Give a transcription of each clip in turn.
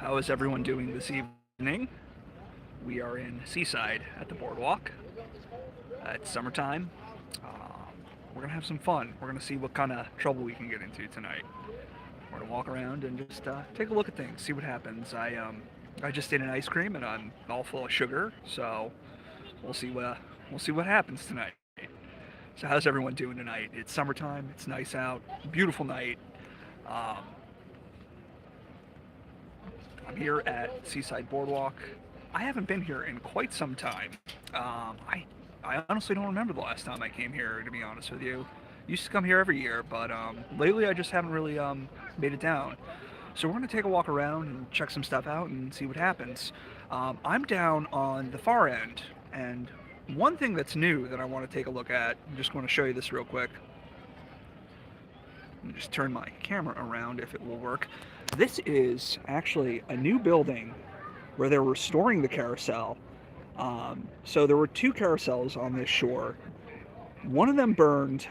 How is everyone doing this evening? We are in Seaside at the Boardwalk. It's summertime. We're gonna have some fun. We're gonna see what kind of trouble we can get into tonight. We're gonna walk around and just take a look at things, see what happens. I just ate an ice cream and I'm all full of sugar, so we'll see what happens tonight. So how's everyone doing tonight? It's summertime. It's nice out. Beautiful night. Um, I'm here at Seaside Boardwalk. I haven't been here in quite some time. I honestly don't remember the last time I came here, to be honest with you. Used to come here every year, but lately I just haven't really made it down. So we're going to take a walk around and check some stuff out and see what happens. I'm down on the far end, and one thing that's new that I want to take a look at, I'm just going to show you this real quick. Let me just turn my camera around if it will work. This is actually a new building where they're restoring the carousel. So there were two carousels on this shore. One of them burned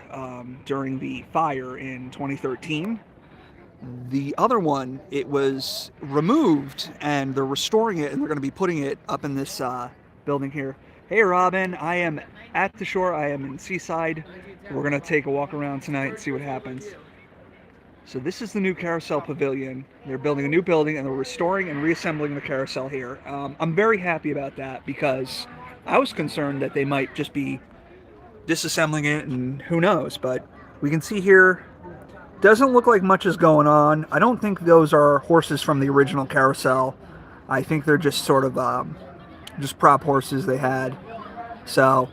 during the fire in 2013. The other one, it was removed and they're restoring it and they're going to be putting it up in this building here. Hey Robin, I am at the shore. I am in Seaside. We're going to take a walk around tonight and see what happens. So this is the new carousel pavilion. They're building a new building and they're restoring and reassembling the carousel here. I'm very happy about that because I was concerned that they might just be disassembling it and who knows. But we can see here, doesn't look like much is going on. I don't think those are horses from the original carousel. I think they're just sort of just prop horses they had. So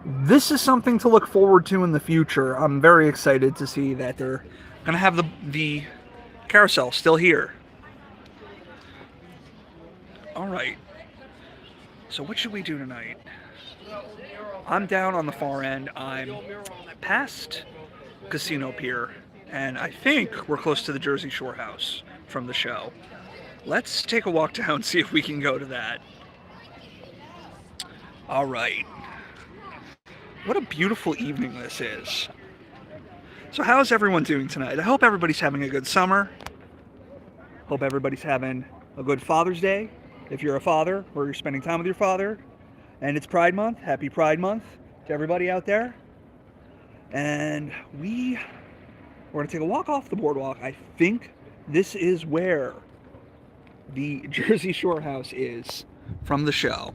this is something to look forward to in the future. I'm very excited to see that they're going to have the carousel still here. All right. So what should we do tonight? I'm down on the far end. I'm past Casino Pier, and I think we're close to the Jersey Shore house from the show. Let's take a walk down and see if we can go to that. All right. What a beautiful evening this is. So how's everyone doing tonight? I hope everybody's having a good summer. Hope everybody's having a good Father's Day. If you're a father or you're spending time with your father. And it's Pride Month. Happy Pride Month to everybody out there. And we're going to take a walk off the boardwalk. I think this is where the Jersey Shore house is from the show.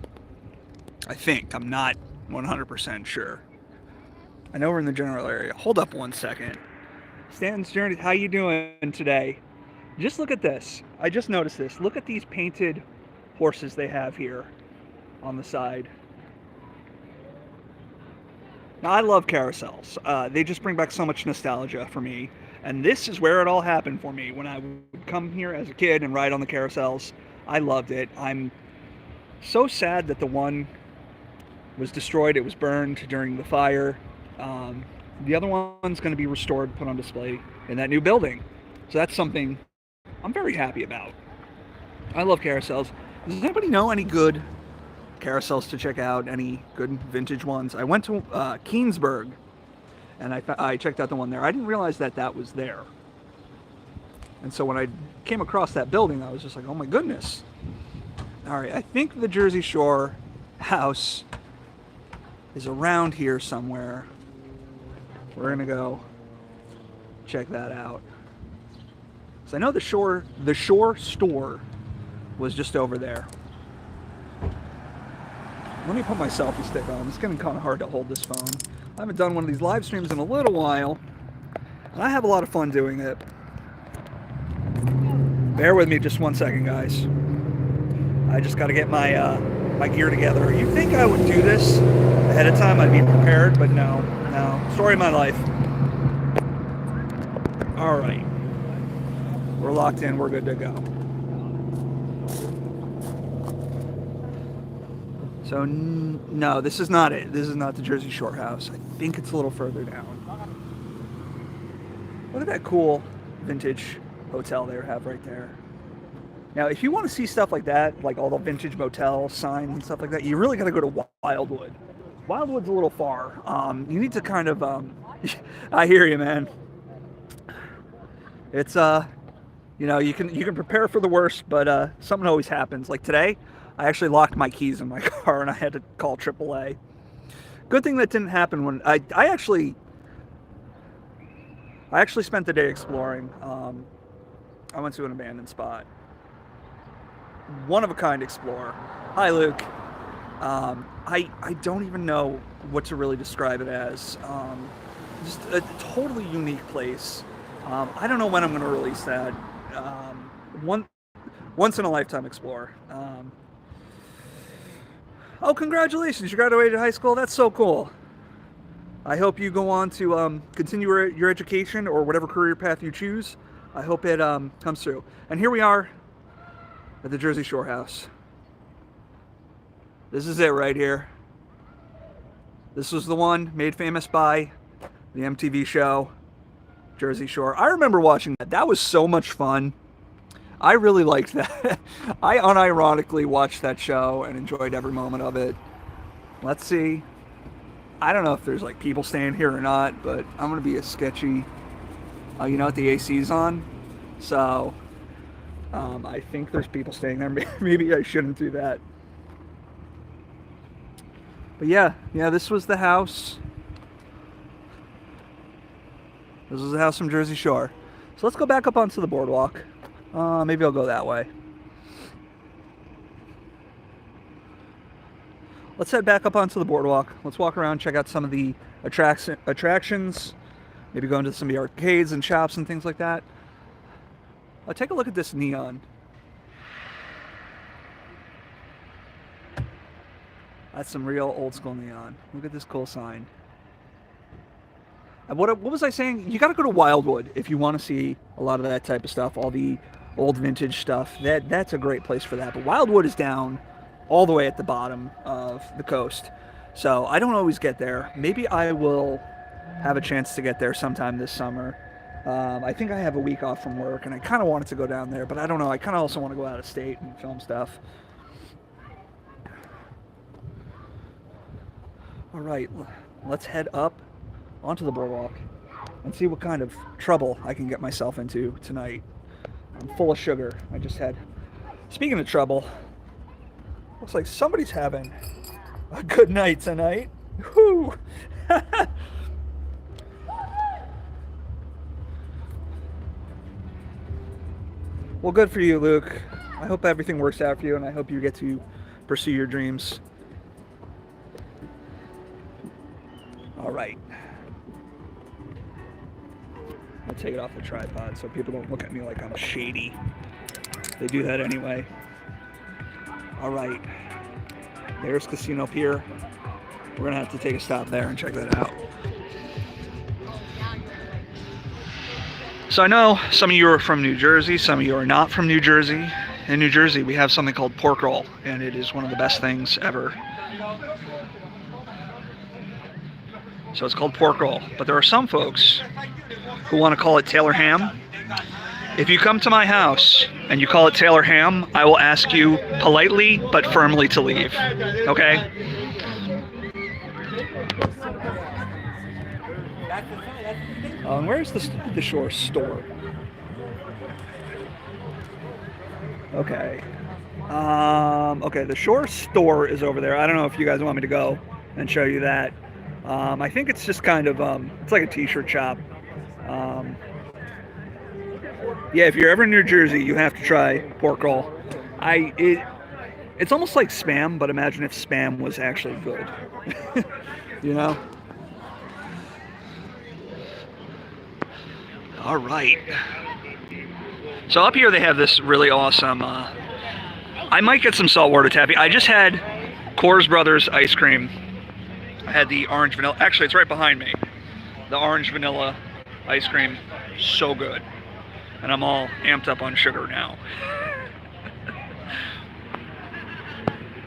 I think. I'm not 100% sure. I know we're in the general area. Hold up one second. Stanton's Journey, how you doing today? Just look at this. I just noticed this. Look at these painted horses they have here on the side. Now, I love carousels. They just bring back so much nostalgia for me. And this is where it all happened for me. When I would come here as a kid and ride on the carousels, I loved it. I'm so sad that the one was destroyed. It was burned during the fire. The other one's going to be restored, put on display in that new building. So that's something I'm very happy about. I love carousels. Does anybody know any good carousels to check out? Any good vintage ones? I went to Keensburg, and I checked out the one there. I didn't realize that that was there. And so when I came across that building, I was just like, oh my goodness. All right, I think the Jersey Shore house is around here somewhere. We're gonna go check that out. So I know the shore store was just over there. Let me put my selfie stick on. It's getting kind of hard to hold this phone. I haven't done one of these live streams in a little while, and I have a lot of fun doing it. Bear with me just one second, guys. I just got to get my my gear together. You think I would do this ahead of time? I'd be prepared, but no. Story of my life. All right. We're locked in. We're good to go. So, no, this is not it. This is not the Jersey Shore house. I think it's a little further down. Look at that cool vintage hotel they have right there. Now, if you want to see stuff like that, like all the vintage motel signs and stuff like that, you really got to go to Wildwood. Wildwood's a little far. You need to kind of, I hear you, man. It's You know, you can prepare for the worst, but something always happens. Like today, I actually locked my keys in my car and I had to call AAA. Good thing that didn't happen when I actually spent the day exploring. I went to an abandoned spot. One of a kind explorer. Hi, Luke. I don't even know what to really describe it as. Just a totally unique place. I don't know when I'm going to release that. One once in a lifetime explorer. Oh, congratulations! You graduated high school. That's so cool. I hope you go on to continue your education or whatever career path you choose. I hope it comes through. And here we are at the Jersey Shore house. This is it right here. This was the one made famous by the MTV show Jersey Shore. I remember watching that. That was so much fun. I really liked that. I unironically watched that show and enjoyed every moment of it. Let's see. I don't know if there's like people staying here or not, but I'm gonna be a sketchy. You know what, the AC's on, so I think there's people staying there. Maybe I shouldn't do that. But yeah, this was the house. This was the house from Jersey Shore. So let's go back up onto the boardwalk. Maybe I'll go that way. Let's head back up onto the boardwalk. Let's walk around, check out some of the attractions. Maybe go into some of the arcades and shops and things like that. Take a look at this neon. That's some real old school neon. Look at this cool sign. And what was I saying? You got to go to Wildwood if you want to see a lot of that type of stuff, all the old vintage stuff. That's a great place for that. But Wildwood is down all the way at the bottom of the coast. So I don't always get there. Maybe I will have a chance to get there sometime this summer. I think I have a week off from work and I kind of wanted to go down there, but I don't know. I kind of also want to go out of state and film stuff. All right, let's head up onto the boardwalk and see what kind of trouble I can get myself into tonight. I'm full of sugar. I just had, speaking of trouble, looks like somebody's having a good night tonight. Whoo! Well, good for you, Luke. I hope everything works out for you, and I hope you get to pursue your dreams. All right. I'll take it off the tripod so people don't look at me like I'm shady. They do that anyway. All right. There's Casino Pier. We're gonna have to take a stop there and check that out. So I know some of you are from New Jersey, some of you are not from New Jersey. In New Jersey, we have something called pork roll, and it is one of the best things ever. So it's called pork roll, but there are some folks who want to call it Taylor ham. If you come to my house and you call it Taylor ham, I will ask you politely but firmly to leave. Okay? Where's the Shore store? Okay. Okay, the Shore store is over there. I don't know if you guys want me to go and show you that. I think it's just kind of, it's like a t-shirt shop. Yeah, if you're ever in New Jersey, you have to try pork roll. It's almost like Spam, but imagine if Spam was actually good. You know? All right. So up here they have this really awesome, I might get some saltwater taffy. I just had Coors Brothers ice cream. I had the orange vanilla. Actually, it's right behind me. The orange vanilla ice cream. So good. And I'm all amped up on sugar now.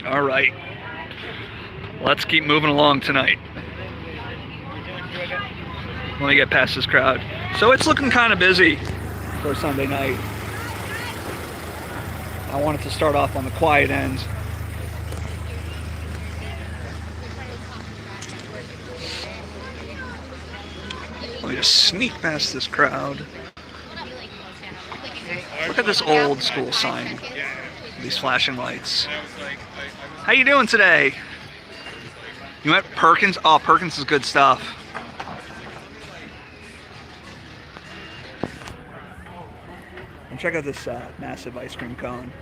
All right. Let's keep moving along tonight. Let me get past this crowd. So it's looking kind of busy for Sunday night. I wanted to start off on the quiet end. Let me just sneak past this crowd. Look at this old school sign. These flashing lights. How you doing today? You went Perkins? Oh, Perkins is good stuff. And check out this massive ice cream cone.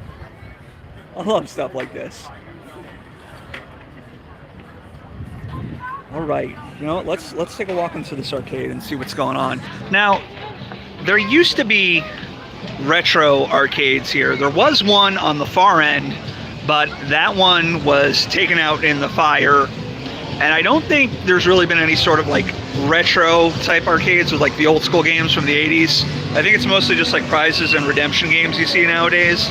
I love stuff like this. All right, you know what? Let's take a walk into this arcade and see what's going on. Now, there used to be retro arcades here. There was one on the far end, but that one was taken out in the fire. And I don't think there's really been any sort of like retro type arcades with like the old school games from the 80s. I think it's mostly just like prizes and redemption games you see nowadays.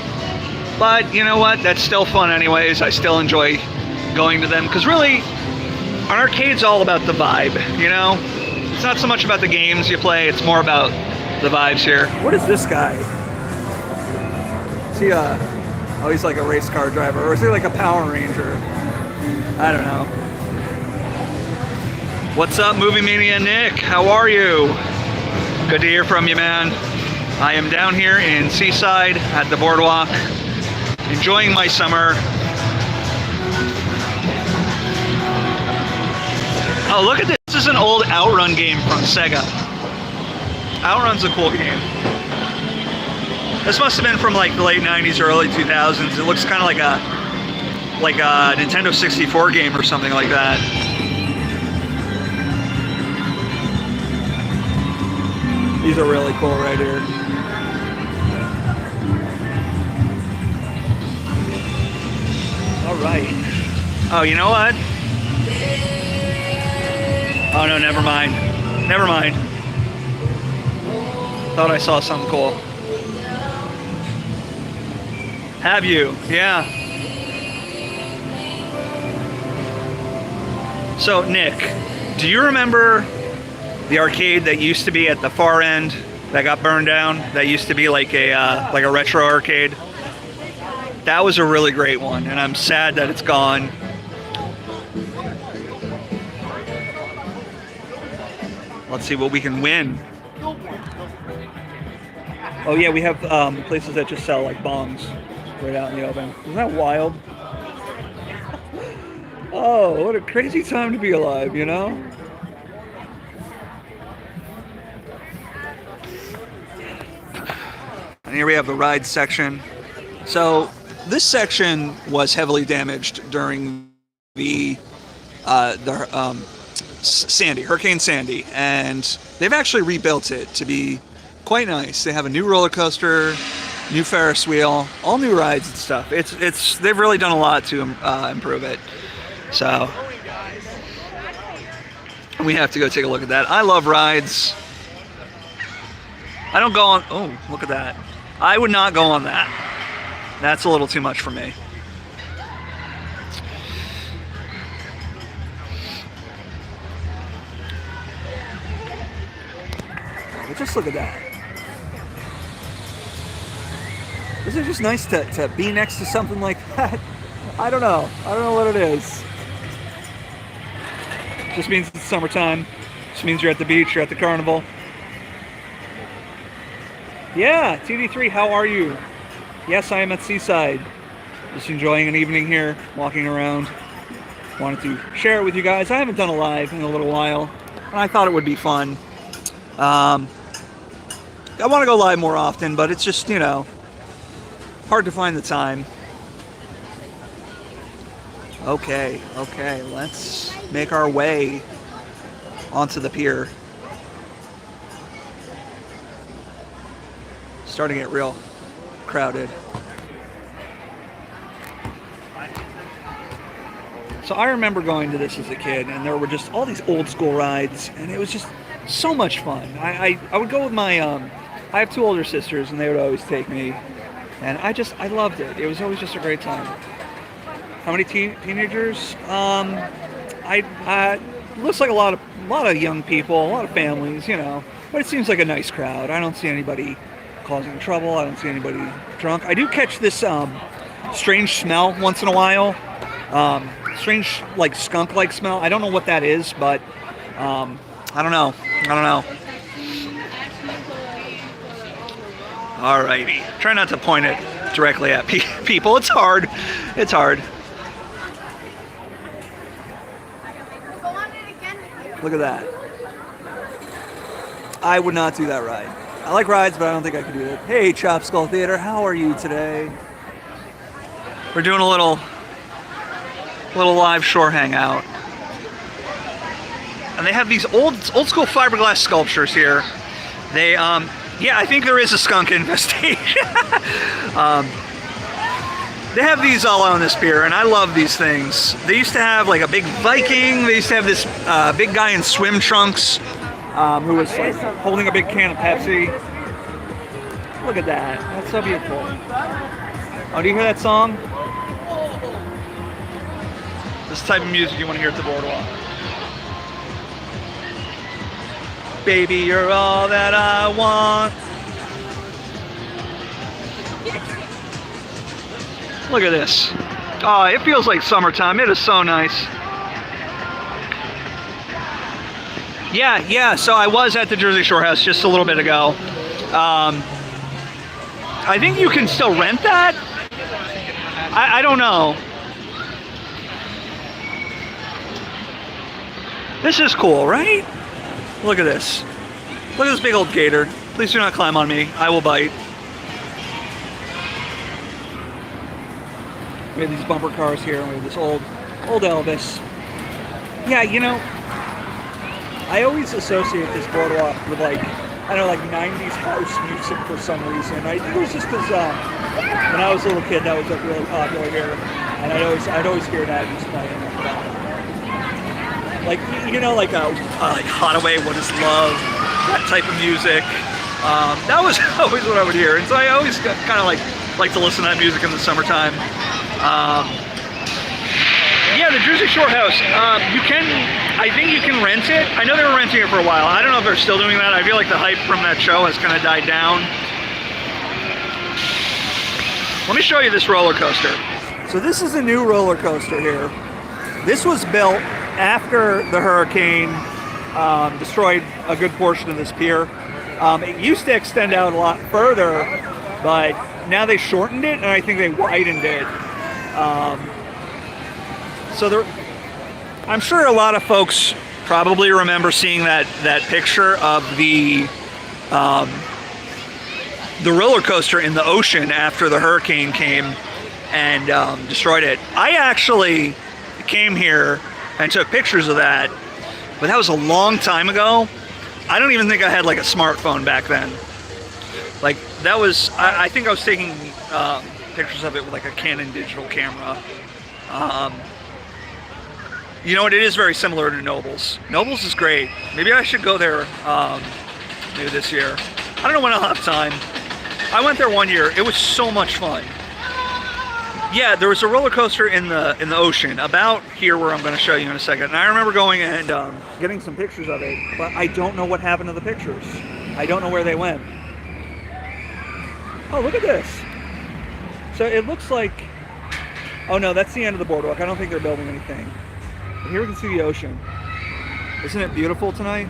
But you know what? That's still fun anyways. I still enjoy going to them because really an arcade's all about the vibe, you know? It's not so much about the games you play, it's more about the vibes here. What is this guy? Is he oh, he's like a race car driver, or is he like a Power Ranger? I don't know. What's up, Movie Mania Nick? How are you? Good to hear from you, man. I am down here in Seaside at the Boardwalk, enjoying my summer. Oh, look at this. This is an old Outrun game from Sega. Outrun's a cool game. This must have been from like the late 90s or early 2000s. It looks kind of like a Nintendo 64 game or something like that. These are really cool right here. All right. Oh, you know what? Oh no, never mind. Never mind. Thought I saw something cool. Have you? Yeah. So, Nick, do you remember the arcade that used to be at the far end that got burned down? That used to be like a retro arcade. That was a really great one, and I'm sad that it's gone. Let's see what we can win. Oh yeah, we have places that just sell like bombs right out in the open. Isn't that wild? Oh, what a crazy time to be alive, you know? And here we have the ride section. So this section was heavily damaged during the Hurricane Sandy, and they've actually rebuilt it to be quite nice. They have a new roller coaster, new Ferris wheel, all new rides and stuff. They've really done a lot to improve it. So we have to go take a look at that. I love rides. I don't go on. Oh, look at that. I would not go on that. That's a little too much for me. But just look at that. Isn't it just nice to be next to something like that? I don't know. I don't know what it is. Just means it's summertime. Just means you're at the beach, you're at the carnival. Yeah, TD3, how are you? Yes, I am at Seaside. Just enjoying an evening here, walking around. Wanted to share it with you guys. I haven't done a live in a little while, and I thought it would be fun. I want to go live more often, but it's just, you know, hard to find the time. Okay, let's make our way onto the pier. Starting to get real crowded. So I remember going to this as a kid, and there were just all these old school rides, and it was just so much fun. I would go with my, I have two older sisters, and they would always take me, and I loved it. It was always just a great time. How many teenagers? Looks like a lot of young people, a lot of families, you know, but it seems like a nice crowd. I don't see anybody causing trouble. I don't see anybody drunk. I do catch this strange smell once in a while. Strange, like skunk-like smell. I don't know what that is, but I don't know. Alrighty. Try not to point it directly at people. It's hard. It's hard. Look at that. I would not do that ride. I like rides, but I don't think I could do it. Hey, Chop Skull Theater, how are you today? We're doing a little live shore hangout. And they have these old school fiberglass sculptures here. They, yeah, I think there is a skunk infestation. They have these all on this pier, and I love these things. They used to have like a big Viking. They used to have this big guy in swim trunks who was like holding a big can of Pepsi. Look at that. That's so beautiful. Oh, do you hear that song? This type of music you want to hear at the Boardwalk. Baby, you're all that I want. Look at this. Oh, it feels like summertime. It is so nice. Yeah, so I was at the Jersey Shore House just a little bit ago. I think you can still rent that? I don't know. This is cool, right? Look at this. Look at this big old gator. Please do not climb on me. I will bite. We have these bumper cars here, and we have this old Elvis. Yeah, you know, I always associate this Boardwalk with like, I don't know, like 90s house music for some reason. I think it was just because when I was a little kid, that was like really popular here, and I'd always hear that just playing. Like, you know, like Hathaway, What Is Love, that type of music. That was always what I would hear, and so I always kind of like to listen to that music in the summertime. Yeah, the Jersey Shore House. I think you can rent it. I know they were renting it for a while. I don't know if they're still doing that. I feel like the hype from that show has kind of died down. Let me show you this roller coaster. So this is a new roller coaster here. This was built after the hurricane destroyed a good portion of this pier. It used to extend out a lot further, but now they shortened it, and I think they widened it. So there, I'm sure a lot of folks probably remember seeing that picture of the roller coaster in the ocean after the hurricane came and destroyed it. I actually came here and took pictures of that, but that was a long time ago. I don't even think I had like a smartphone back then. Like that was, I think I was taking pictures of it with like a Canon digital camera. You know what, it is very similar to Nobles. Nobles is great. Maybe I should go there maybe this year. I don't know when I'll have time. I went there one year. It was so much fun. Yeah, there was a roller coaster in the ocean about here where I'm going to show you in a second. And I remember going and getting some pictures of it, but I don't know what happened to the pictures. I don't know where they went. Oh, look at this. So it looks like, oh no, that's the end of the Boardwalk. I don't think they're building anything. But here we can see the ocean. Isn't it beautiful tonight?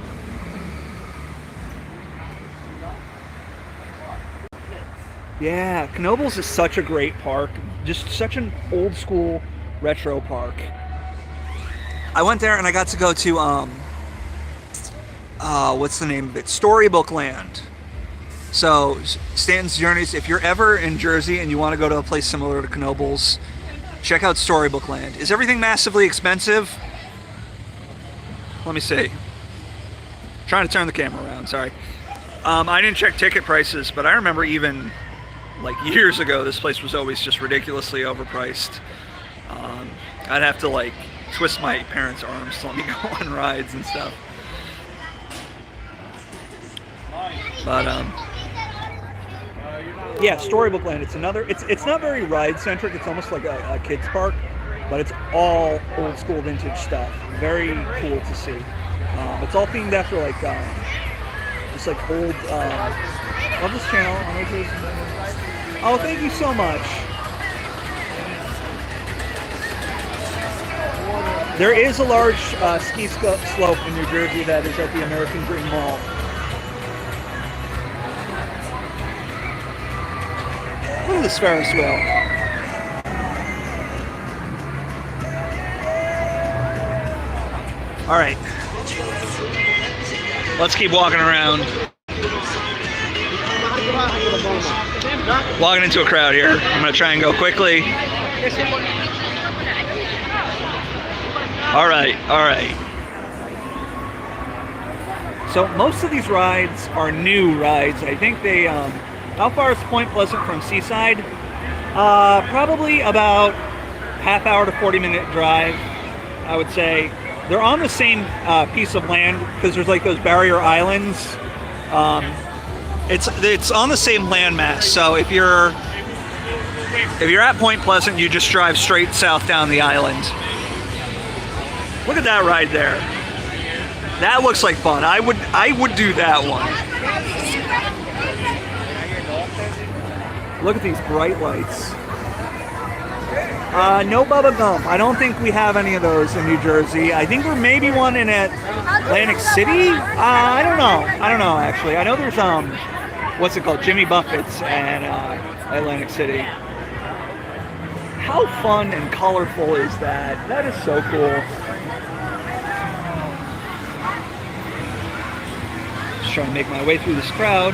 Yeah, Knoebels is such a great park. Just such an old school retro park. I went there and I got to go to, what's the name of it? Storybook Land. So, Stanton's Journeys, if you're ever in Jersey and you want to go to a place similar to Knoebels, check out Storybook Land. Is everything massively expensive? Let me see. Trying to turn the camera around, sorry. I didn't check ticket prices, but I remember even like years ago, this place was always just ridiculously overpriced. I'd have to like twist my parents' arms to let me go on rides and stuff. But yeah, Storybook Land. It's another. It's not very ride centric. It's almost like a kids park, but it's all old school vintage stuff. Very cool to see. It's all themed after like just like old. Love this channel. Oh, thank you so much. There is a large ski slope in New Jersey that is at the American Dream Mall. this Ferris wheel. All right. Let's keep walking around. Walking into a crowd here. I'm going to try and go quickly. All right, all right. So most of these rides are new rides. I think they, how far is Point Pleasant from Seaside? Probably about half hour to 40-minute drive, I would say. They're on the same piece of land because there's like those barrier islands. It's on the same landmass. So if you're at Point Pleasant, you just drive straight south down the island. Look at that ride there. That looks like fun. I would do that one. Look at these bright lights. No Bubba Gump. I don't think we have any of those in New Jersey. I think there may be one in Atlantic City. I don't know actually. I know there's what's it called? Jimmy Buffett's and Atlantic City. How fun and colorful is that? That is so cool. Just trying to make my way through this crowd.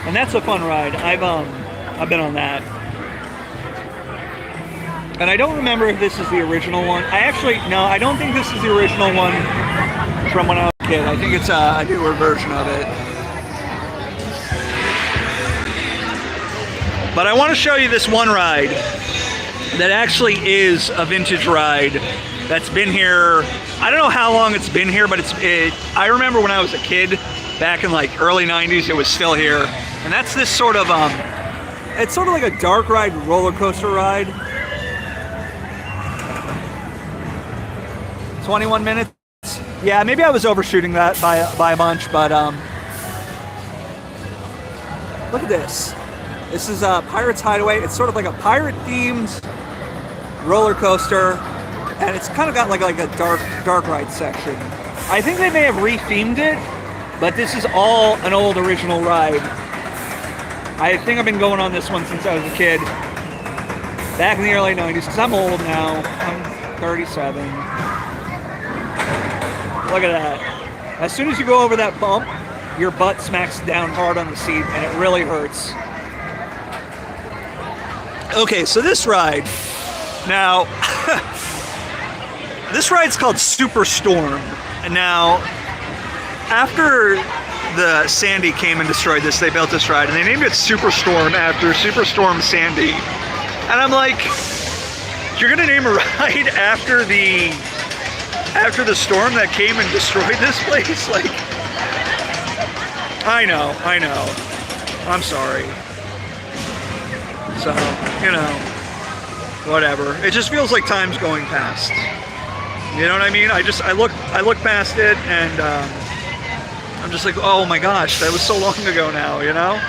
And that's a fun ride. I've been on that. And I don't remember if this is the original one. No, I don't think this is the original one from when I was a kid. I think it's a newer version of it. But I want to show you this one ride that actually is a vintage ride that's been here. I don't know how long it's been here, but I remember when I was a kid, back in like early 90s, it was still here. And that's this sort of, it's sort of like a dark ride, roller coaster ride. 21 minutes. Yeah, maybe I was overshooting that by a bunch, but look at this. This is Pirates Hideaway. It's sort of like a pirate-themed roller coaster, and it's kind of got like a dark ride section. I think they may have rethemed it, but this is all an old original ride. I think I've been going on this one since I was a kid, back in the early 90s, because I'm old now. I'm 37. Look at that. As soon as you go over that bump, your butt smacks down hard on the seat, and it really hurts. Okay, so this ride, now, this ride's called Superstorm. And now, after the Sandy came and destroyed this, they built this ride, and they named it Superstorm after Superstorm Sandy. And I'm like, you're gonna name a ride after the storm that came and destroyed this place? Like, I know. I'm sorry. So, you know, whatever. It just feels like time's going past. You know what I mean? I look past it, and I'm just like, oh my gosh, that was so long ago now, you know?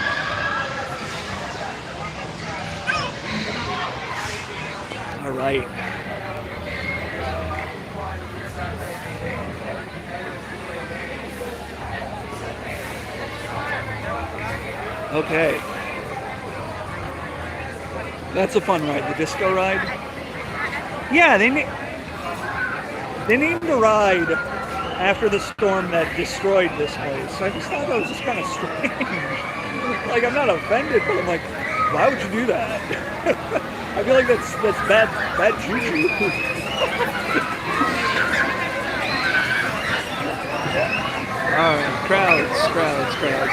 All right. Okay. That's a fun ride, the disco ride. Yeah, they named the ride after the storm that destroyed this place. I just thought that was just kind of strange. Like, I'm not offended, but I'm like, why would you do that? I feel like that's bad juju. Alright, crowds.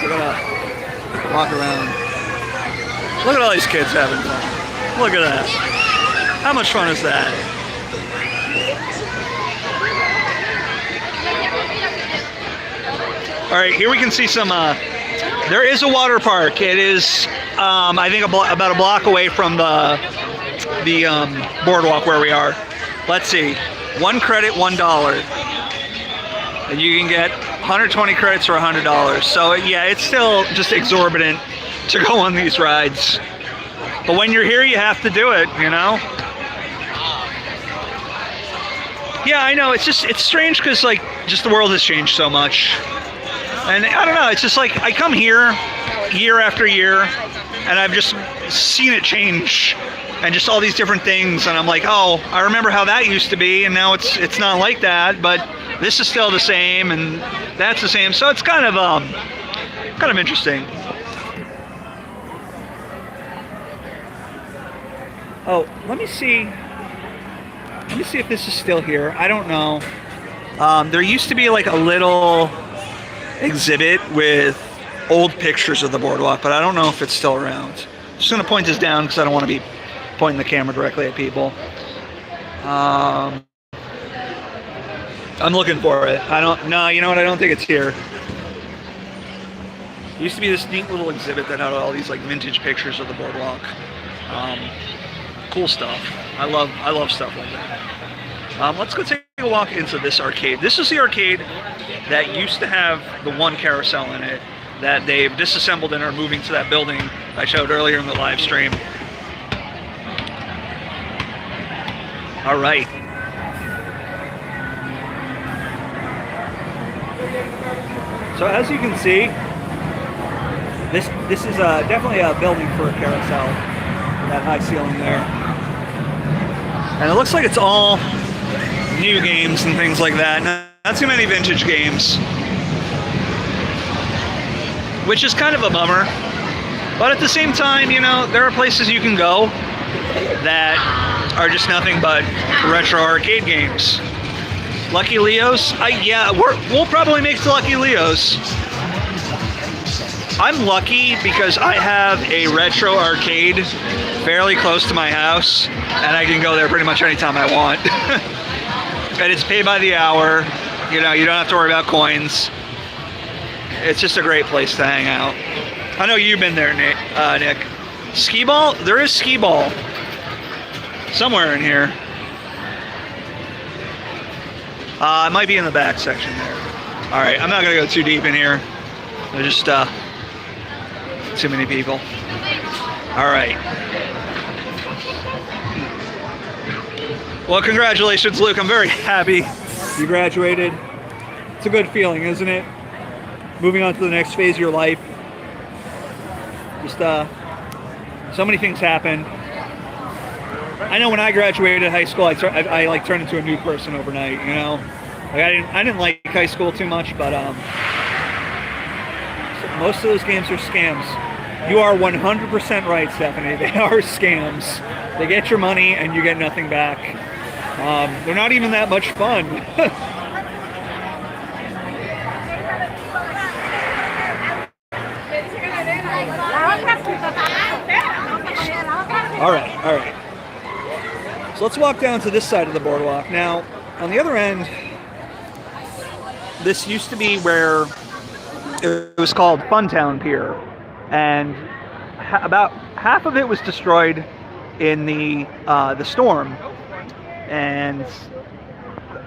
Look at walk around. Look at all these kids having fun. Look at that. How much fun is that? All right, here we can see some, there is a water park. It is, I think about a block away from the boardwalk where we are. Let's see, 1 credit, $1. And you can get 120 credits for $100. So yeah, it's still just exorbitant to go on these rides. But when you're here, you have to do it, you know? Yeah, I know, it's strange because, like, just the world has changed so much. And I don't know, it's just like, I come here year after year, and I've just seen it change, and just all these different things, and I'm like, oh, I remember how that used to be, and now it's not like that, but this is still the same, and that's the same. So it's kind of interesting. Oh, let me see if this is still here. I don't know. There used to be like a little exhibit with old pictures of the boardwalk, but I don't know if it's still around. I'm just going to point this down because I don't want to be pointing the camera directly at people. I'm looking for it. No, you know what? I don't think it's here. There used to be this neat little exhibit that had all these like vintage pictures of the boardwalk. Cool stuff. I love stuff like that. Let's go take a walk into this arcade. This is the arcade that used to have the one carousel in it that they've disassembled and are moving to that building I showed earlier in the live stream. All right. So as you can see, this is definitely a building for a carousel. That high ceiling there, and it looks like it's all new games and things like that. Not too many vintage games, which is kind of a bummer. But at the same time, you know, there are places you can go that are just nothing but retro arcade games. Lucky Leo's? Yeah, we'll probably make it to Lucky Leo's. I'm lucky because I have a retro arcade fairly close to my house, and I can go there pretty much anytime I want. And it's paid by the hour. You know, you don't have to worry about coins. It's just a great place to hang out. I know you've been there, Nick. Skee ball? There is skee ball somewhere in here. It might be in the back section there. All right, I'm not gonna go too deep in here. There's just too many people. All right. Well, congratulations, Luke. I'm very happy you graduated. It's a good feeling, isn't it? Moving on to the next phase of your life. Just so many things happen. I know when I graduated high school, I like turned into a new person overnight. You know, like I didn't like high school too much, but most of those games are scams. You are 100% right, Stephanie. They are scams. They get your money and you get nothing back. They're not even that much fun. All right. So let's walk down to this side of the boardwalk. Now, on the other end, this used to be where it was called Funtown Pier, and about half of it was destroyed in the storm. And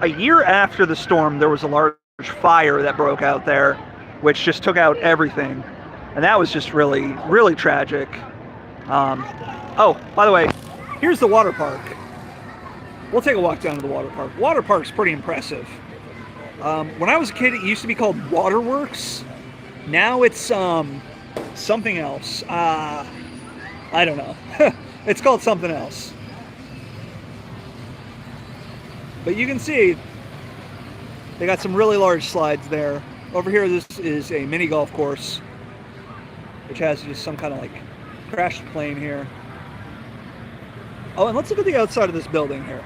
a year after the storm, there was a large fire that broke out there, which just took out everything, and that was just really, really tragic. Oh, by the way, here's the water park. We'll take a walk down to the water park. Water park's pretty impressive. When I was a kid, it used to be called Waterworks. Now it's something else. I don't know. It's called something else. But you can see they got some really large slides there. Over here, this is a mini golf course, which has just some kind of like crashed plane here. Oh, and let's look at the outside of this building here.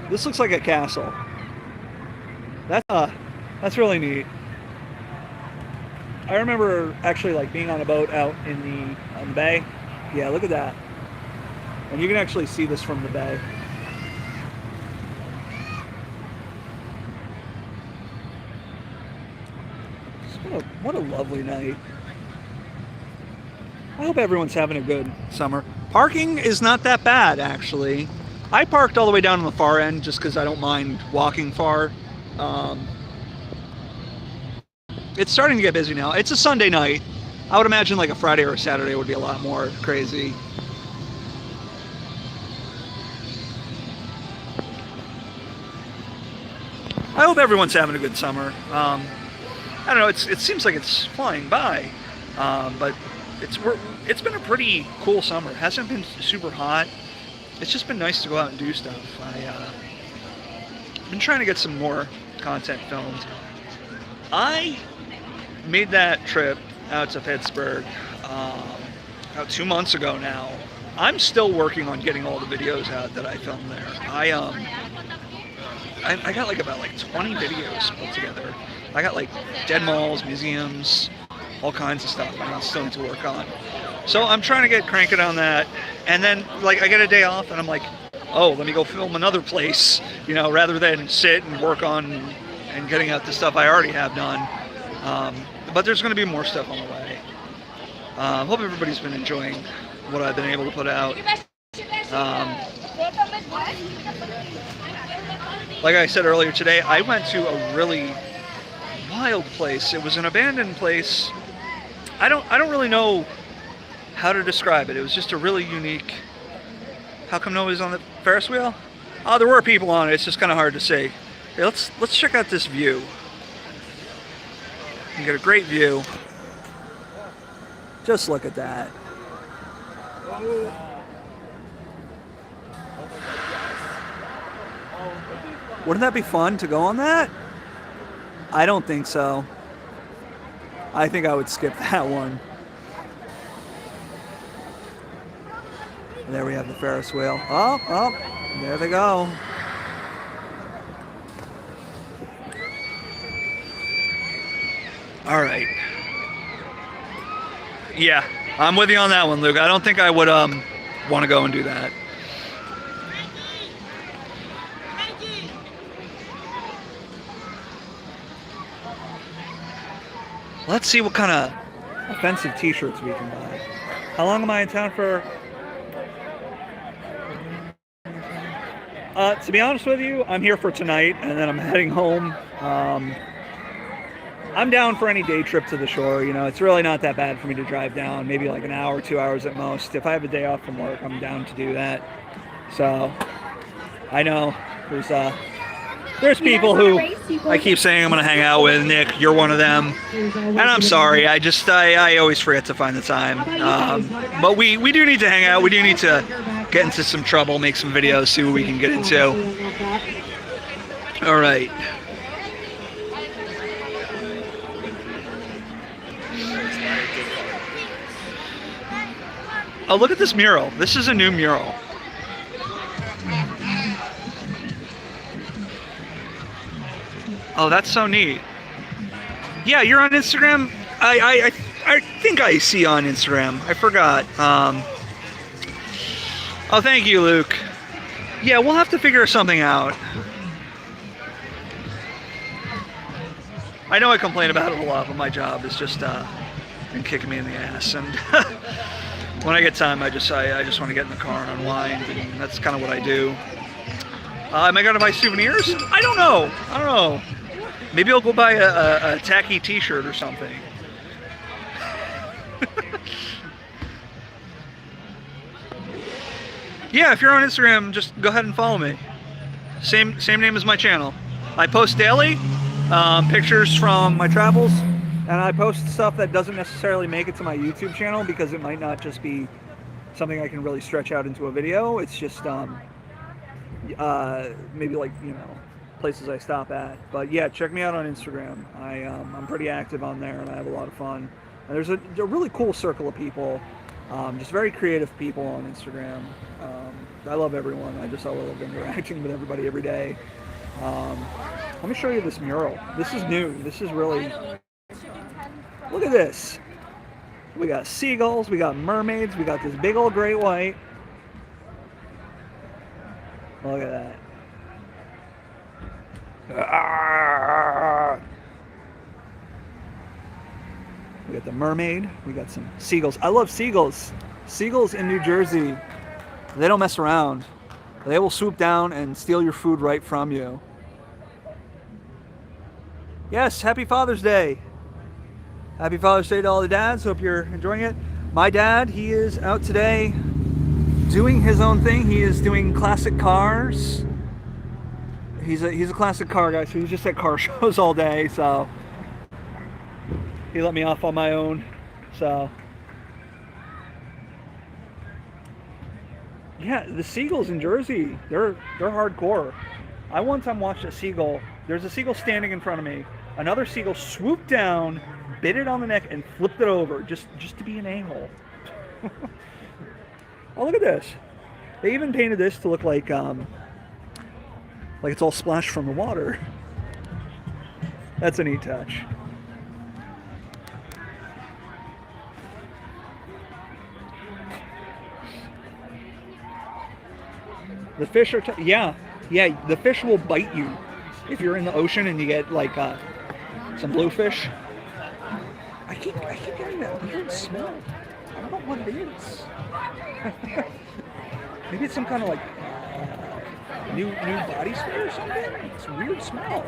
This looks like a castle. That's really neat. I remember actually like being on a boat out on the bay. Yeah, look at that. And you can actually see this from the bay. What a lovely night. I hope everyone's having a good summer. Parking is not that bad, actually. I parked all the way down on the far end just because I don't mind walking far. It's starting to get busy now. It's a Sunday night. I would imagine like a Friday or a Saturday would be a lot more crazy. I hope everyone's having a good summer. I don't know, it seems like it's flying by. But it's been a pretty cool summer. It hasn't been super hot. It's just been nice to go out and do stuff. I've been trying to get some more content filmed. I made that trip out to Pittsburgh about 2 months ago now. I'm still working on getting all the videos out that I filmed there. I got like about 20 videos put together. I got like dead malls, museums, all kinds of stuff I still need to work on. So I'm trying to get cranking on that. And then like I get a day off and I'm like, oh, let me go film another place, you know, rather than sit and work on and getting out the stuff I already have done. But there's going to be more stuff on the way. Hope everybody's been enjoying what I've been able to put out. Like I said earlier today, I went to a really wild place. It was an abandoned place. I don't really know how to describe it. It was just a really unique. How come nobody's on the Ferris wheel? Oh, there were people on it. It's just kind of hard to see. Hey, let's check out this view. You get a great view. Just look at that. Wouldn't that be fun to go on that? I don't think so. I think I would skip that one. There we have the Ferris wheel. Oh, there they go. All right. Yeah, I'm with you on that one, Luke. I don't think I would want to go and do that. Let's see what kind of offensive t-shirts we can buy. How long am I in town for? To be honest with you, I'm here for tonight, and then I'm heading home. I'm down for any day trip to the shore. You know, it's really not that bad for me to drive down, maybe like an hour, 2 hours at most. If I have a day off from work, I'm down to do that. So, I know there's people who I keep saying I'm going to hang out with. Nick, you're one of them. And I'm sorry, I always forget to find the time. But we do need to hang out. We do need to get into some trouble, make some videos, see what we can get into. All right. Oh, look at this mural. This is a new mural. Oh, that's so neat. Yeah, you're on Instagram? I think I see you on Instagram. I forgot. Oh, thank you, Luke. Yeah, we'll have to figure something out. I know I complain about it a lot, but my job is just been kicking me in the ass. And when I get time, I just want to get in the car and unwind, and that's kind of what I do. Am I going to buy souvenirs? I don't know. Maybe I'll go buy a tacky t-shirt or something. Yeah, if you're on Instagram, just go ahead and follow me. Same name as my channel. I post daily pictures from my travels, and I post stuff that doesn't necessarily make it to my YouTube channel because it might not just be something I can really stretch out into a video. It's just maybe like, you know, places I stop at. But yeah, check me out on Instagram. I'm pretty active on there, and I have a lot of fun. And there's a really cool circle of people, just very creative people on Instagram. I love everyone. I love interacting with everybody every day. Let me show you this mural. This is new. This is really... Look at this. We got seagulls. We got mermaids. We got this big old great white. Look at that. We got the mermaid. We got some seagulls. I love seagulls. Seagulls in New Jersey, they don't mess around. They will swoop down and steal your food right from you. Yes, happy Father's Day. Happy Father's Day to all the dads. Hope you're enjoying it. My dad, he is out today doing his own thing. He is doing classic cars. He's a classic car guy, so he's just at car shows all day, so he let me off on my own So, yeah, the seagulls in Jersey, they're hardcore. I one time watched a seagull. There's a seagull standing in front of me. Another seagull swooped down, bit it on the neck, and flipped it over just to be an a-hole. Oh, look at this. They even painted this to look like it's all splashed from the water. That's a neat touch. The fish are, yeah, the fish will bite you if you're in the ocean and you get like some bluefish. I keep getting that weird smell. I don't know what it is. Maybe it's some kind of like new body spray or something. It's a weird smell.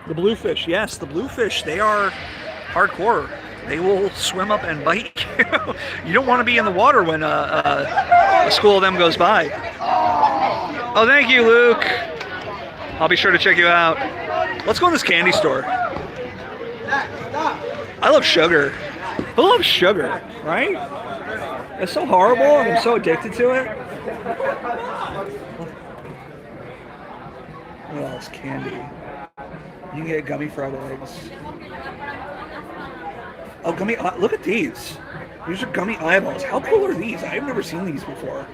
The bluefish, yes, the bluefish. They are hardcore. They will swim up and bite you. You don't want to be in the water when a school of them goes by. Oh, thank you, Luke. I'll be sure to check you out. Let's go in this candy store. I love sugar. Who loves sugar, right? It's so horrible and I'm so addicted to it. What else? Candy. You can get gummy fried eggs. Oh, gummy, look at these. These are gummy eyeballs. How cool are these? I've never seen these before.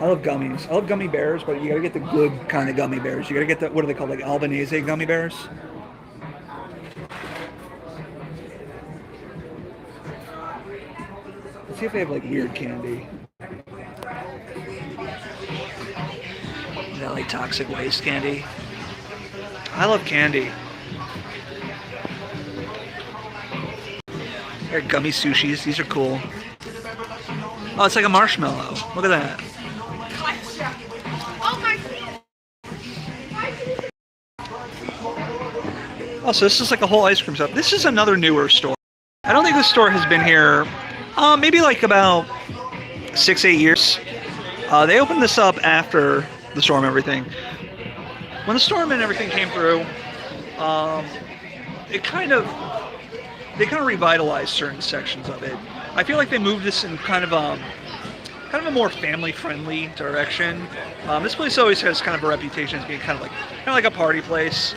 I love gummies. I love gummy bears, but you gotta get the good kind of gummy bears. You gotta get the, what are they called, like Albanese gummy bears? Let's see if they have like weird candy. Is that like toxic waste candy? I love candy. They're gummy sushis. These are cool. Oh, it's like a marshmallow. Look at that. Oh, so this is like a whole ice cream shop. This is another newer store. I don't think this store has been here maybe like about 6-8 years. They opened this up after the storm and everything. When the storm and everything came through, they kind of revitalized certain sections of it. I feel like they moved this in kind of a more family-friendly direction. This place always has kind of a reputation as being kind of like a party place,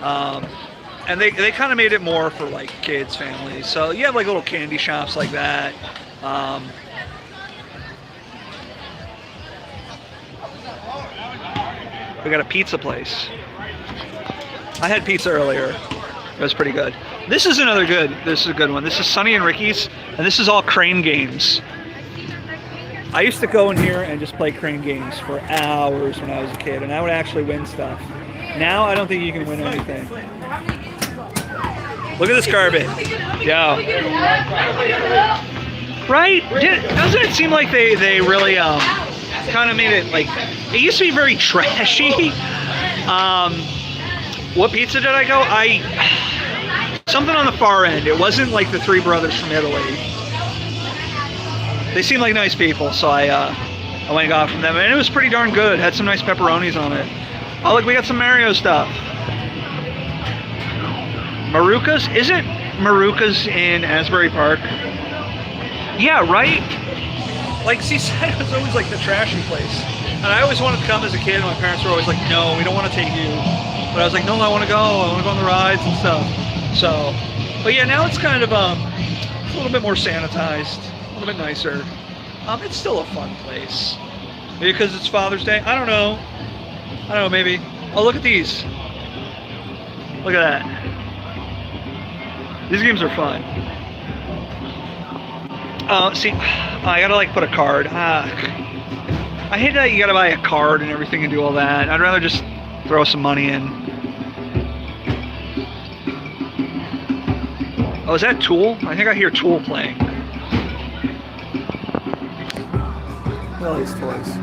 and they kind of made it more for like kids, families. So you have like little candy shops like that. We got a pizza place. I had pizza earlier. It was pretty good. This is a good one. This is Sunny and Ricky's, and this is all crane games. I used to go in here and just play crane games for hours when I was a kid, and I would actually win stuff. Now I don't think you can win anything. Look at this carpet. Yeah. Right? Doesn't it seem like they really kind of made it like, it used to be very trashy. What pizza did I go? Something on the far end. It wasn't like the Three Brothers from Italy. They seemed like nice people, so I went and got from them, and it was pretty darn good. Had some nice pepperonis on it. Oh, look, we got some Mario stuff. Maruka's? Isn't Maruka's in Asbury Park? Yeah, right? Like, Seaside was always like the trashy place. And I always wanted to come as a kid, and my parents were always like, no, we don't want to take you. But I was like, no, I want to go. I want to go on the rides and stuff. So, but yeah, now it's kind of a little bit more sanitized, a little bit nicer. It's still a fun place. Maybe because it's Father's Day? I don't know, maybe. Oh, look at these. Look at that. These games are fun. See, I gotta like put a card. I hate that you gotta buy a card and everything and do all that. I'd rather just throw some money in. Oh, is that Tool? I think I hear Tool playing. Well, these toys.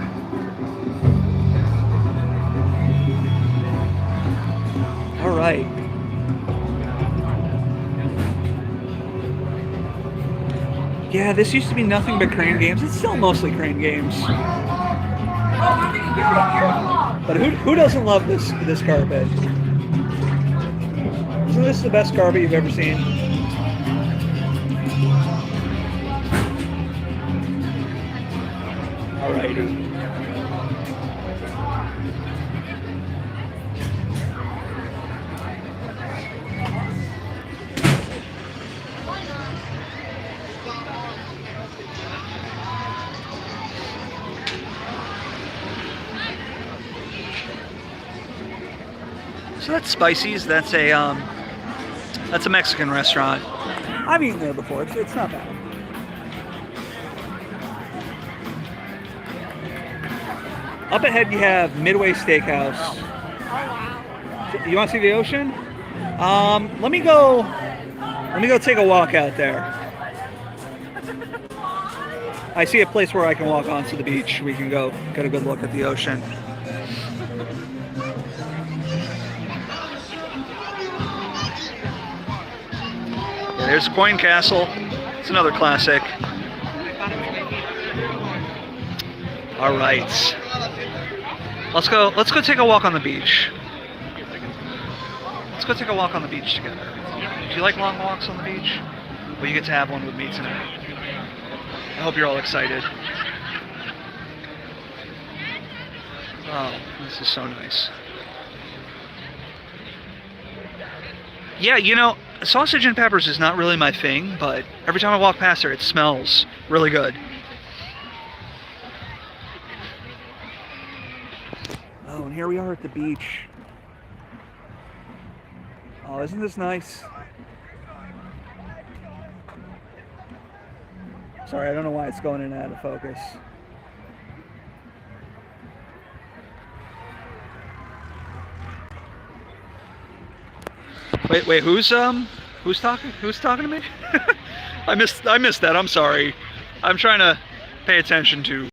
All right. Yeah, this used to be nothing but crane games. It's still mostly crane games. But who doesn't love this carpet? Isn't this the best carpet you've ever seen? Alrighty. So that's Spicy's. That's a Mexican restaurant. I've eaten there before. It's not bad. Up ahead you have Midway Steakhouse. You want to see the ocean? Let me go take a walk out there. I see a place where I can walk onto the beach. We can go get a good look at the ocean. Yeah, there's Coin Castle. It's another classic. All right. Let's go take a walk on the beach. Let's go take a walk on the beach together. Do you like long walks on the beach? Well, you get to have one with me tonight. I hope you're all excited. Oh, this is so nice. Yeah, you know, sausage and peppers is not really my thing, but every time I walk past there, it smells really good. Oh, and here we are at the beach. Oh, isn't this nice? Sorry, I don't know why it's going in and out of focus. Wait, who's talking? Who's talking to me? I missed that. I'm sorry. I'm trying to pay attention to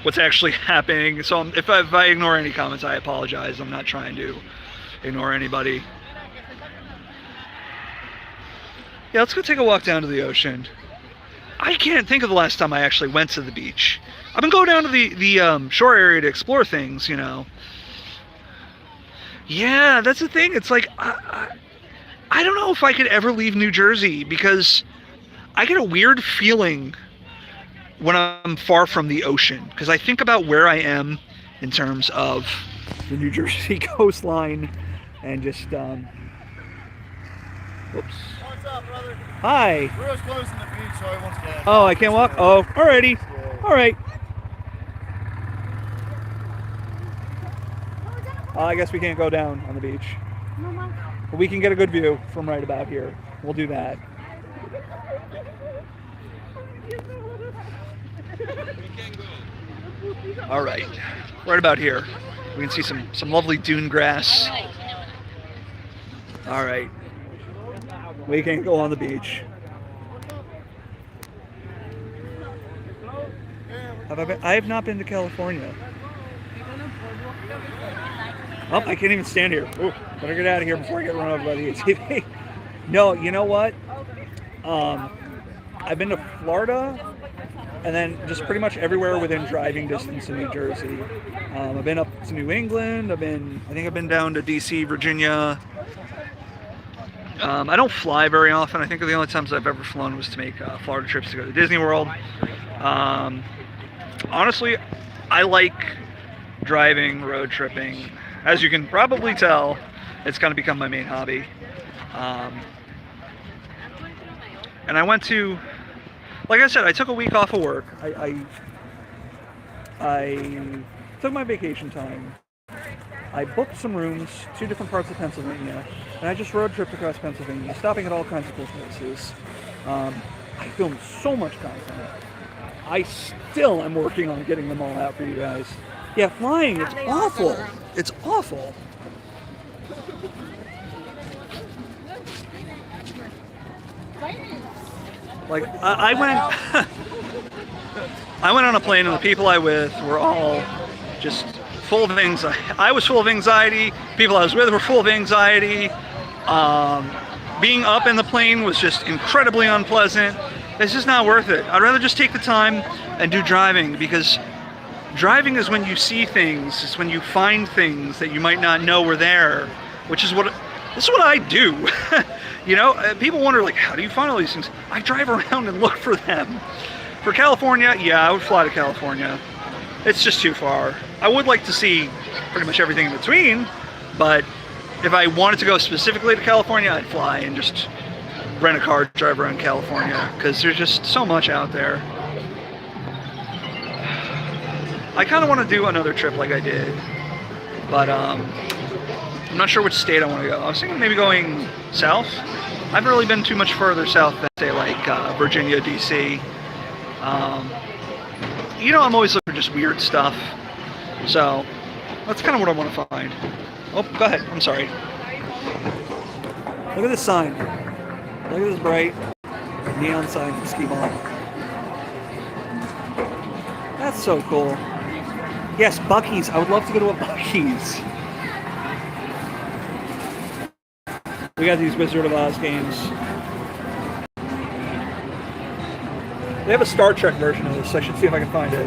what's actually happening. So if I ignore any comments, I apologize. I'm not trying to ignore anybody. Yeah, let's go take a walk down to the ocean. I can't think of the last time I actually went to the beach. I've been going down to the shore area to explore things, you know. Yeah, that's the thing. It's like I don't know if I could ever leave New Jersey because I get a weird feeling when I'm far from the ocean because I think about where I am in terms of the New Jersey coastline and just whoops. What's up, brother? Hi. We're closing the beach, so I want to get. Oh, I can't walk? Oh, alrighty. All right. I guess we can't go down on the beach. But we can get a good view from right about here. We'll do that. All right. Right about here. We can see some lovely dune grass. All right. We can't go on the beach. I have not been to California. Oh, I can't even stand here. Ooh, better get out of here before I get run over by the ATV. No, you know what? I've been to Florida and then just pretty much everywhere within driving distance in New Jersey. I've been up to New England. I think I've been down to DC, Virginia. I don't fly very often. I think the only times I've ever flown was to make Florida trips to go to Disney World. Honestly, I like driving, road tripping. As you can probably tell, it's kind of become my main hobby. And I went to, like I said, I took a week off of work. I took my vacation time. I booked some rooms, 2 different parts of Pennsylvania, and I just road tripped across Pennsylvania, stopping at all kinds of cool places. I filmed so much content. I still am working on getting them all out for you guys. Yeah, flying, it's awful. It's awful. Like, I went I went on a plane and the people I with were all just full of anxiety. I was full of anxiety. People I was with were full of anxiety. Being up in the plane was just incredibly unpleasant. It's just not worth it. I'd rather just take the time and do driving because Driving is when you see things. It's when you find things that you might not know were there, which is what this is what I do. You know, people wonder like, how do you find all these things? I drive around and look for them. For California, yeah, I would fly to California. It's just too far. I would like to see pretty much everything in between, but if I wanted to go specifically to California, I'd fly and just rent a car, drive around California, because there's just so much out there. I kind of want to do another trip like I did, but I'm not sure which state I want to go. I was thinking maybe going south. I haven't really been too much further south than, say, like Virginia, D.C. You know, I'm always looking for just weird stuff, so that's kind of what I want to find. Oh, go ahead. I'm sorry. Look at this sign. Look at this bright neon sign for Ski Ball. That's so cool. Yes, Buc-ee's. I would love to go to a Buc-ee's. We got these Wizard of Oz games. They have a Star Trek version of this. I should see if I can find it.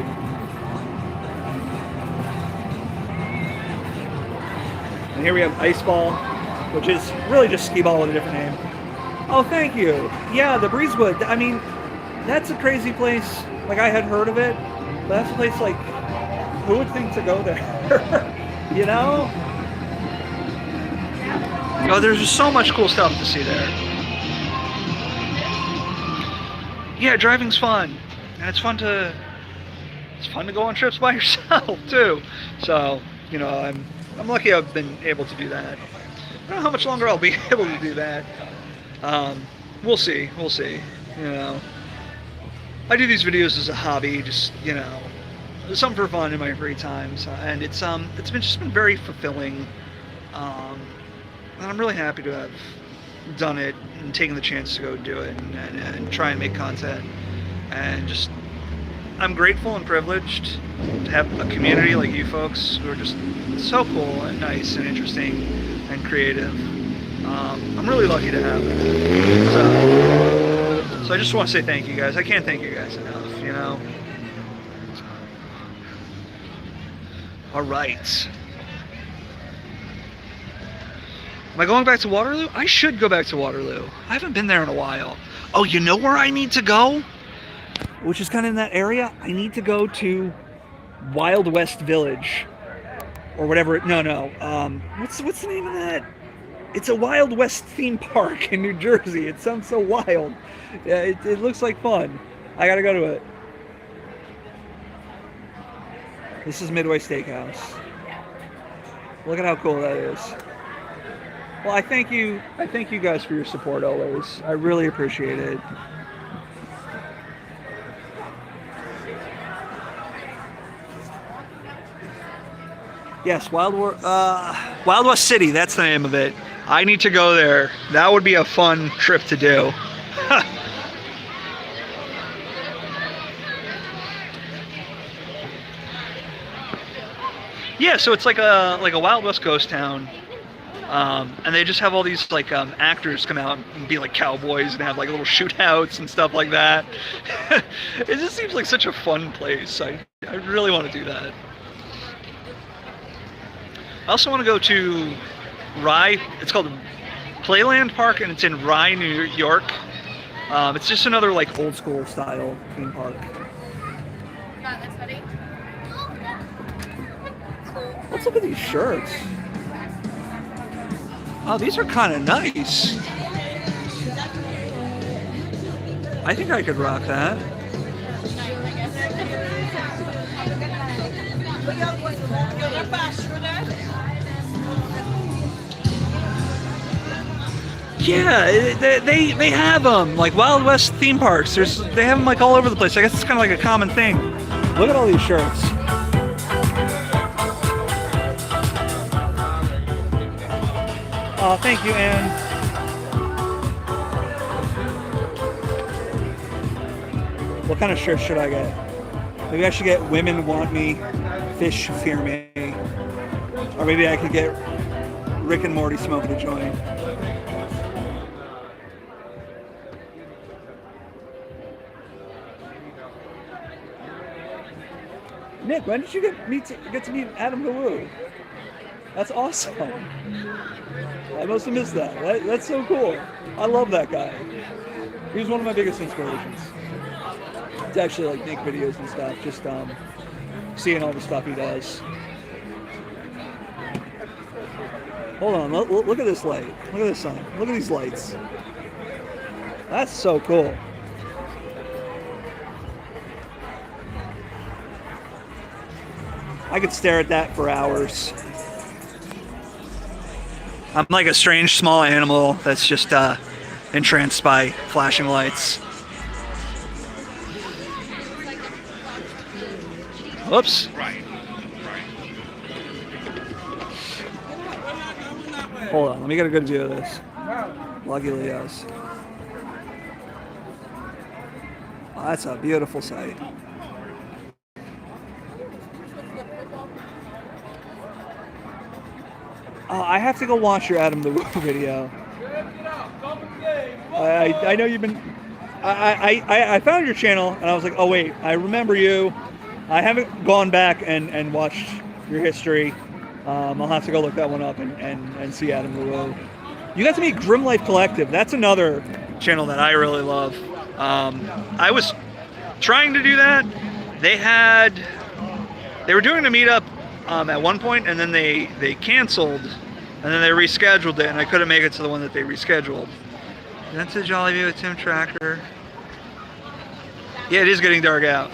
And here we have Ice Ball, which is really just Skee Ball with a different name. Oh, thank you. Yeah, the Breezewood. I mean, that's a crazy place. Like, I had heard of it, but that's a place, like, who would think to go there? You know? Oh, there's just so much cool stuff to see there. Yeah, driving's fun. And it's fun to go on trips by yourself, too. So, you know, I'm lucky I've been able to do that. I don't know how much longer I'll be able to do that. We'll see. You know, I do these videos as a hobby, just, you know, something for fun in my free times, and it's been very fulfilling, and I'm really happy to have done it and taken the chance to go do it and try and make content, and just I'm grateful and privileged to have a community like you folks who are just so cool and nice and interesting and creative. I'm really lucky to have it. So I just want to say thank you guys. I can't thank you guys enough, you know. All right. Am I going back to Waterloo? I should go back to Waterloo. I haven't been there in a while. Oh, you know where I need to go? Which is kind of in that area. I need to go to Wild West Village. Or whatever. No. What's the name of that? It's a Wild West theme park in New Jersey. It sounds so wild. Yeah, it looks like fun. I gotta go to it. This is Midway Steakhouse. Look at how cool that is. Well, I thank you guys for your support always. I really appreciate it. Yes, Wild West City, that's the name of it. I need to go there. That would be a fun trip to do. Yeah, so it's like a Wild West ghost town. And they just have all these like actors come out and be like cowboys and have like little shootouts and stuff like that. It just seems like such a fun place. I really want to do that. I also want to go to Rye. It's called Playland Park, and it's in Rye, New York. It's just another like old school style theme park. Let's look at these shirts. Oh, these are kind of nice. I think I could rock that. Yeah, they have them like Wild West theme parks. They have them like all over the place. I guess it's kind of like a common thing. Look at all these shirts. Oh, thank you, Anne. What kind of shirt should I get? Maybe I should get Women Want Me, Fish Fear Me. Or maybe I could get Rick and Morty Smoking a Joint. Nick, when did you get to meet Adam the Woo? That's awesome. I must have missed that. That's so cool. I love that guy. He was one of my biggest inspirations. To actually like make videos and stuff. Just seeing all the stuff he does. Hold on, look at this light. Look at this sun. Look at these lights. That's so cool. I could stare at that for hours. I'm like a strange small animal that's just entranced by flashing lights. Whoops. Hold on, let me get a good view of this. Lucky Leos. Oh, that's a beautiful sight. I have to go watch your Adam the Woo video. I know you've been. I found your channel and I was like, oh wait, I remember you. I haven't gone back and watched your history. I'll have to go look that one up and see Adam the Woo. You got to meet Grim Life Collective. That's another channel that I really love. I was trying to do that. They were doing a meetup at one point, and then they canceled, and then they rescheduled it, and I couldn't make it to the one that they rescheduled. That's a Jolly View with Tim Tracker. Yeah, it is getting dark out.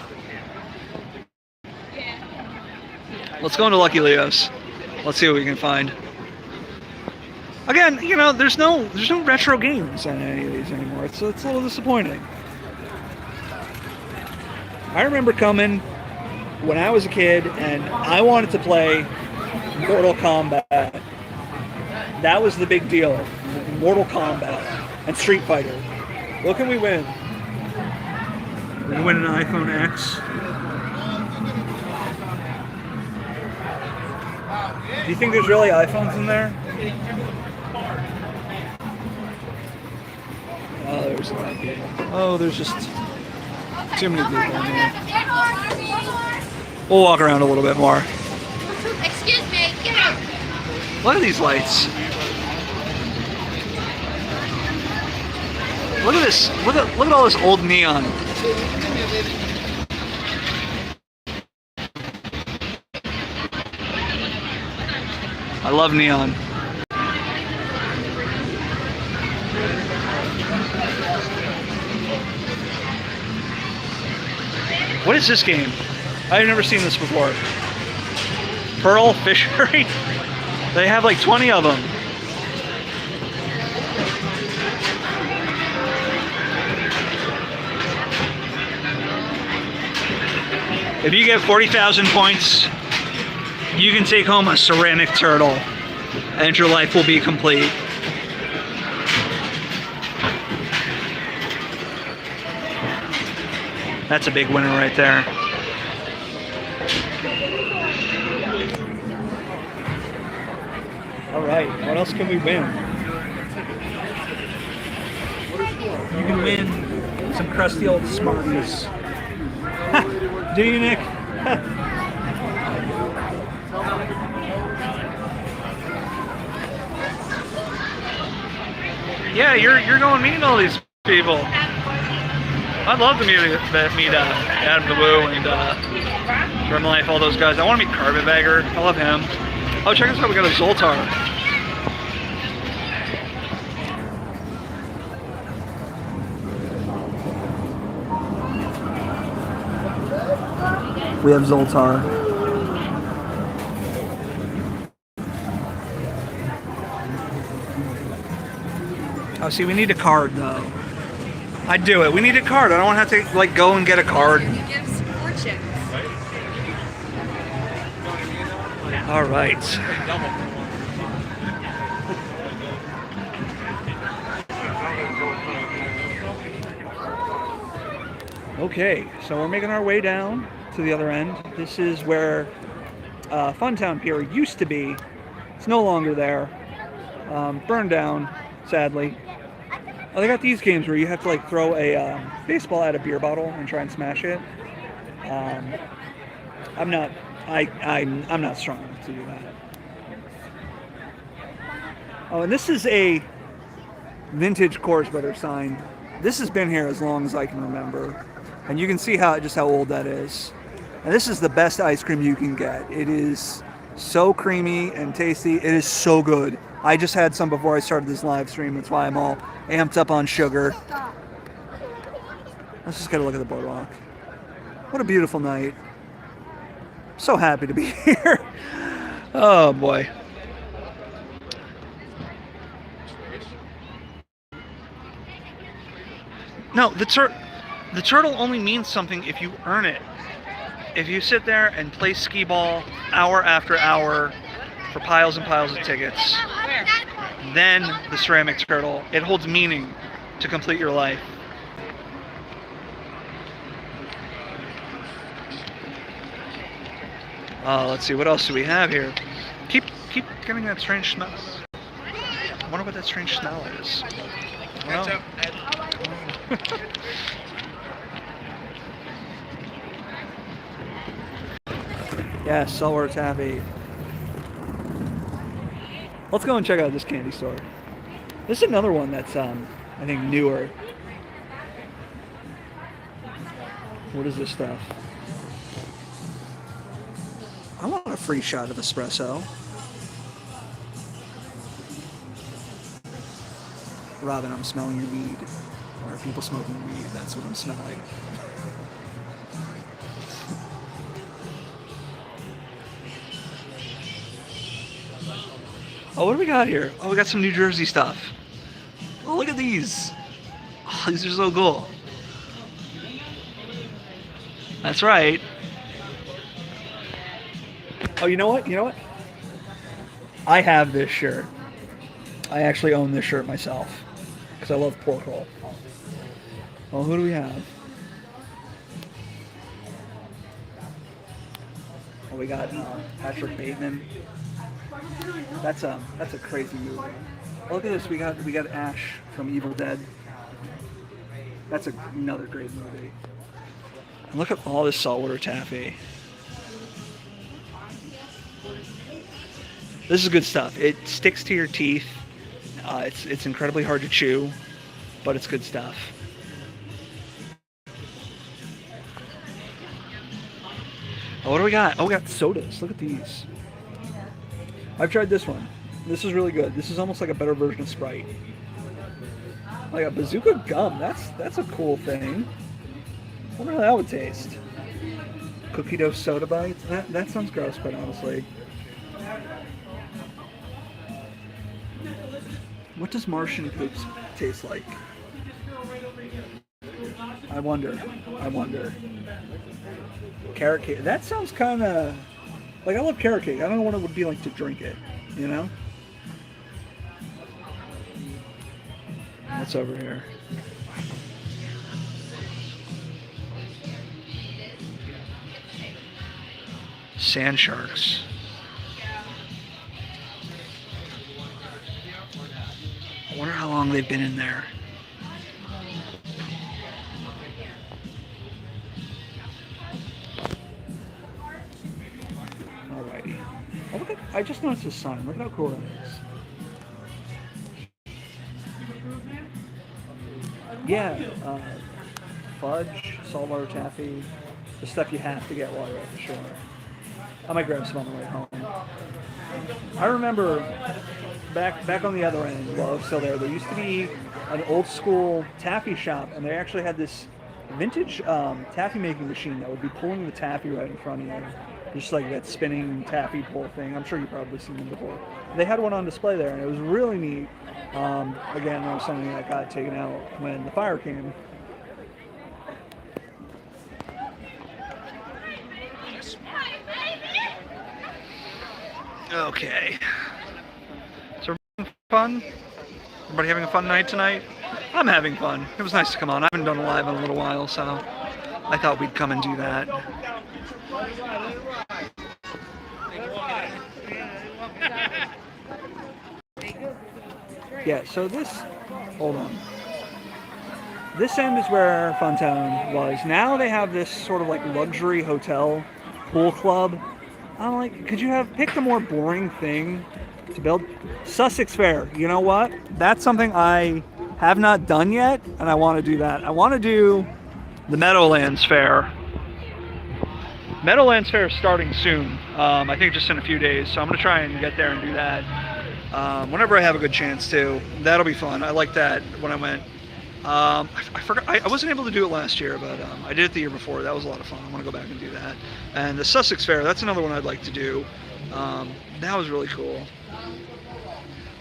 Let's go into Lucky Leo's. Let's see what we can find. Again, you know, there's no retro games on any of these anymore. It's a little disappointing. I remember coming when I was a kid and I wanted to play Mortal Kombat. That was the big deal. Mortal Kombat and Street Fighter. What can we win? We can win an iPhone X. Do you think there's really iPhones in there? Oh, there's not. Oh, there's just too many people in here. We'll walk around a little bit more. Excuse me, get out. Look at these lights. Look at this. Look at all this old neon. I love neon. What is this game? I've never seen this before. Pearl Fishery? They have like 20 of them. If you get 40,000 points, you can take home a ceramic turtle, and your life will be complete. That's a big winner right there. All right, what else can we win? You can win some crusty old Smarties. Do you, Nick? Yeah, you're going to meet all these people. I'd love to meet Adam the Woo and Grim Life, all those guys. I want to meet Carpetbagger. I love him. Oh, check this out. We got a Zoltar. We have Zoltar. Oh, see, we need a card, though. I'd do it. We need a card. I don't want to have to, like, go and get a card. You give fortunes. All right. Okay, so we're making our way down to the other end. This is where Funtown Pier used to be. It's no longer there. Burned down, sadly. Oh, they got these games where you have to like throw a baseball at a beer bottle and try and smash it. I'm not. I'm not strong enough to do that. Oh, and this is a vintage Coors Brother sign. This has been here as long as I can remember, and you can see how old that is. And this is the best ice cream you can get. It is so creamy and tasty. It is so good. I just had some before I started this live stream. That's why I'm all amped up on sugar. Let's just get a look at the boardwalk. What a beautiful night. So happy to be here. Oh boy. No, the turtle only means something if you earn it. If you sit there and play skee ball hour after hour for piles and piles of tickets, then the ceramic turtle, it holds meaning to complete your life. Let's see, what else do we have here? Keep getting that strange smell. I wonder what that strange smell is. Well, yeah, saltwater taffy. Let's go and check out this candy store. This is another one that's, I think, newer. What is this stuff? I want a free shot of espresso. Robin, I'm smelling your weed. Or are people smoking weed? That's what I'm smelling. Oh, what do we got here? Oh, we got some New Jersey stuff. Oh, look at these. Oh, these are so cool. That's right. Oh, you know what? You know what? I have this shirt. I actually own this shirt myself because I love pork roll. Well, who do we have? Oh, we got Patrick Bateman. That's a crazy movie. Oh, look at this. We got Ash from Evil Dead. That's another great movie. And look at all this saltwater taffy. This is good stuff. It sticks to your teeth. It's incredibly hard to chew, but it's good stuff. Oh, what do we got? Oh, we got sodas. Look at these. I've tried this one. This is really good. This is almost like a better version of Sprite. Like a bazooka gum. That's a cool thing. I wonder how that would taste. Cookie dough soda bites. That sounds gross, quite honestly. What does Martian poops taste like? I wonder. Carrot cake. That sounds kind of like, I love carrot cake. I don't know what it would be like to drink it, you know? What's over here? Sand sharks. I wonder how long they've been in there. Alrighty. Oh, look at, I just noticed the sign. Look at how cool that is. Yeah, fudge, saltwater taffy, the stuff you have to get while you're at the shore. I might grab some on the way home. I remember back on the other end, while I was still there used to be an old school taffy shop, and they actually had this vintage taffy making machine that would be pulling the taffy right in front of you. Just like that spinning taffy pull thing. I'm sure you've probably seen them before. They had one on display there, and it was really neat. Again, it was something that got taken out when the fire came. Okay. So fun? Everybody having a fun night tonight? I'm having fun. It was nice to come on. I haven't done a live in a little while, so I thought we'd come and do that. Yeah, so hold on. This end is where Funtown was. Now they have this sort of like luxury hotel pool club. I'm like, could you have picked a more boring thing to build? Sussex Fair, you know what? That's something I have not done yet, and I want to do that. I want to do the Meadowlands Fair. Meadowlands Fair is starting soon. I think just in a few days, so I'm going to try and get there and do that whenever I have a good chance to. That'll be fun. I liked that when I went. I forgot. I wasn't able to do it last year, but I did it the year before. That was a lot of fun. I want to go back and do that. And the Sussex Fair, that's another one I'd like to do. That was really cool.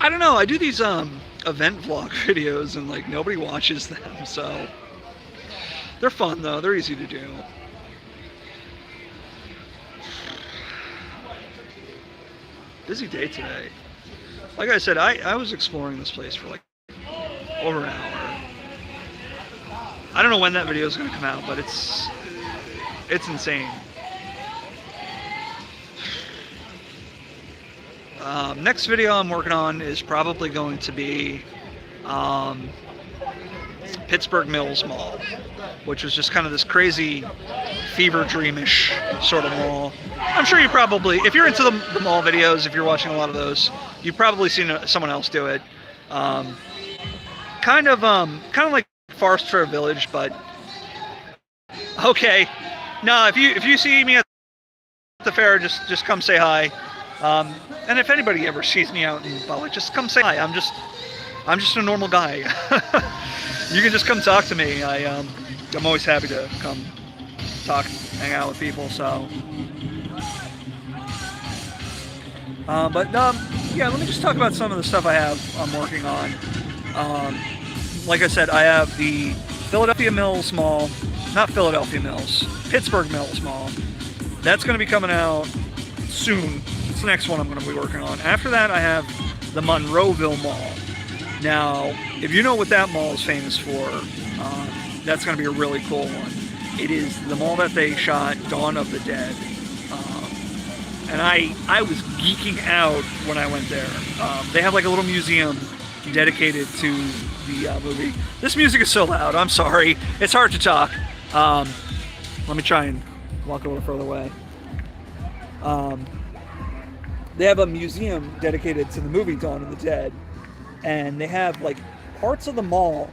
I don't know. I do these event vlog videos, and like nobody watches them, so they're fun though. They're easy to do. Busy day today. Like I said, I was exploring this place for like over an hour. I don't know when that video is going to come out, but it's insane. Next video I'm working on is probably going to be Pittsburgh Mills Mall, which was just kind of this crazy fever dreamish sort of mall. I'm sure you probably, if you're into the mall videos, if you're watching a lot of those, you've probably seen someone else do it. Kind of like Forest Fair Village, but okay. No, if you see me at the fair, just come say hi. And if anybody ever sees me out in public, just come say hi. I'm just a normal guy. You can just come talk to me. I'm always happy to come talk, hang out with people. So, yeah. Let me just talk about some of the stuff I'm working on. Like I said, I have the Philadelphia Mills Mall, not Philadelphia Mills, Pittsburgh Mills Mall. That's going to be coming out soon. It's the next one I'm going to be working on. After that, I have the Monroeville Mall. Now, if you know what that mall is famous for, that's going to be a really cool one. It is the mall that they shot Dawn of the Dead. And I was geeking out when I went there. They have like a little museum dedicated to the movie. This music is so loud. I'm sorry. It's hard to talk. Let me try and walk a little further away. They have a museum dedicated to the movie Dawn of the Dead, and they have like parts of the mall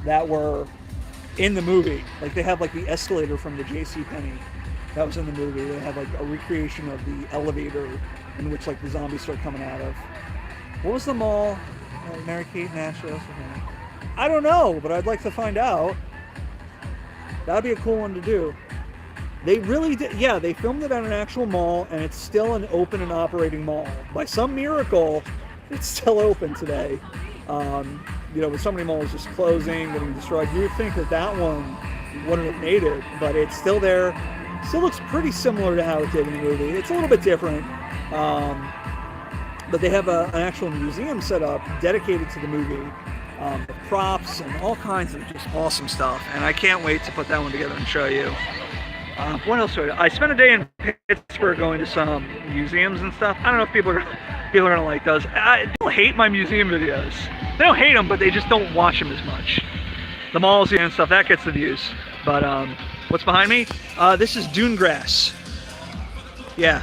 that were in the movie. Like they have like the escalator from the JCPenney that was in the movie. They have like a recreation of the elevator in which like the zombies start coming out of. What was the mall? Mary-Kate and Ashley. I don't know, but I'd like to find out. That'd be a cool one to do. They really did. Yeah, they filmed it at an actual mall, and it's still an open and operating mall. By some miracle, it's still open today. With so many malls just closing, getting destroyed, you would think that one wouldn't have made it, but it's still there. Still looks pretty similar to how it did in the movie. It's a little bit different, but they have an actual museum set up dedicated to the movie. Props and all kinds of just awesome stuff, and I can't wait to put that one together and show you. What else do I spent a day in Pittsburgh going to some museums and stuff. I don't know if people are gonna like those. People hate my museum videos. They don't hate them, but they just don't watch them as much. The malls and stuff, that gets the views. But what's behind me? This is dune grass. Yeah.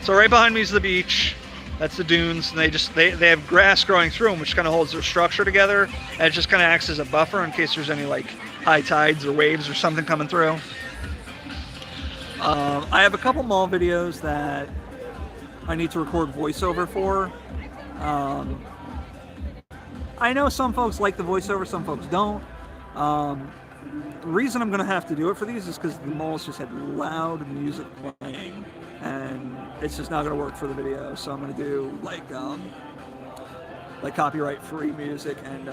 So right behind me is the beach. That's the dunes, and they have grass growing through them, which kind of holds their structure together, and it just kind of acts as a buffer in case there's any like high tides or waves or something coming through. I have a couple mall videos that I need to record voiceover for. I know some folks like the voiceover, some folks don't. The reason I'm going to have to do it for these is because the malls just had loud music playing, and it's just not going to work for the video. So I'm going to do like copyright-free music, and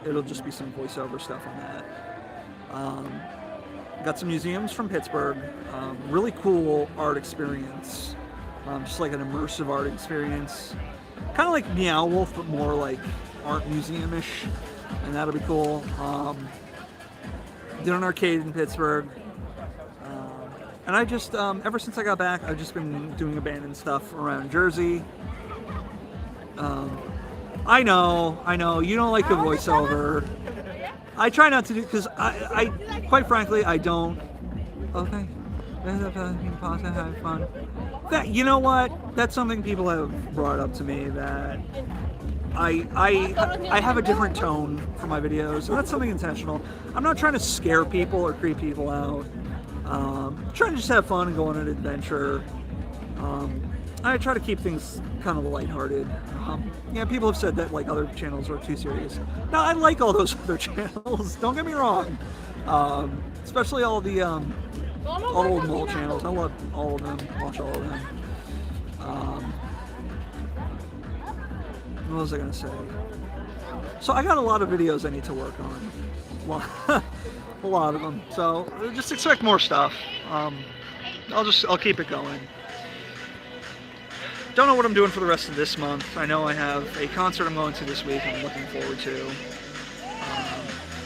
it'll just be some voiceover stuff on that. Got some museums from Pittsburgh. Really cool art experience. Just like an immersive art experience. Kind of like Meow Wolf, but more like art museum-ish. And that'll be cool. Did an arcade in Pittsburgh. And I just, ever since I got back, I've just been doing abandoned stuff around Jersey. I know, you don't like the voiceover. I try not to do, because I quite frankly, I don't. Okay. Have fun. That, you know what? That's something people have brought up to me, that I have a different tone for my videos, and that's something intentional. I'm not trying to scare people or creep people out. I'm trying to just have fun and go on an adventure. I try to keep things kind of lighthearted. Yeah, people have said that like other channels are too serious. No, I like all those other channels. Don't get me wrong. Especially all the old mall channels. I love all of them. Watch all of them. What was I gonna say? So I got a lot of videos I need to work on. A lot of them. So just expect more stuff. I'll keep it going. Don't know what I'm doing for the rest of this month. I know I have a concert I'm going to this week I'm looking forward to.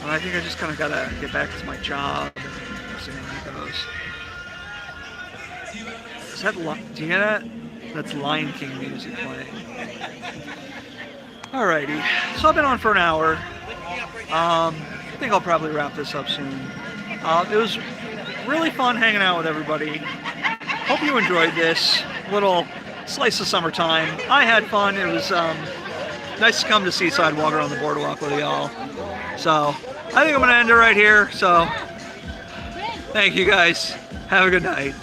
And I think I just kind of gotta get back to my job and see how that goes. Is that, do you hear that? That's Lion King music playing. Alrighty, so I've been on for an hour. I think I'll probably wrap this up soon. It was really fun hanging out with everybody. Hope you enjoyed this little slice of summertime. I had fun. It was nice to come to Seaside, walk around the boardwalk with y'all. So I think I'm going to end it right here. So thank you guys. Have a good night.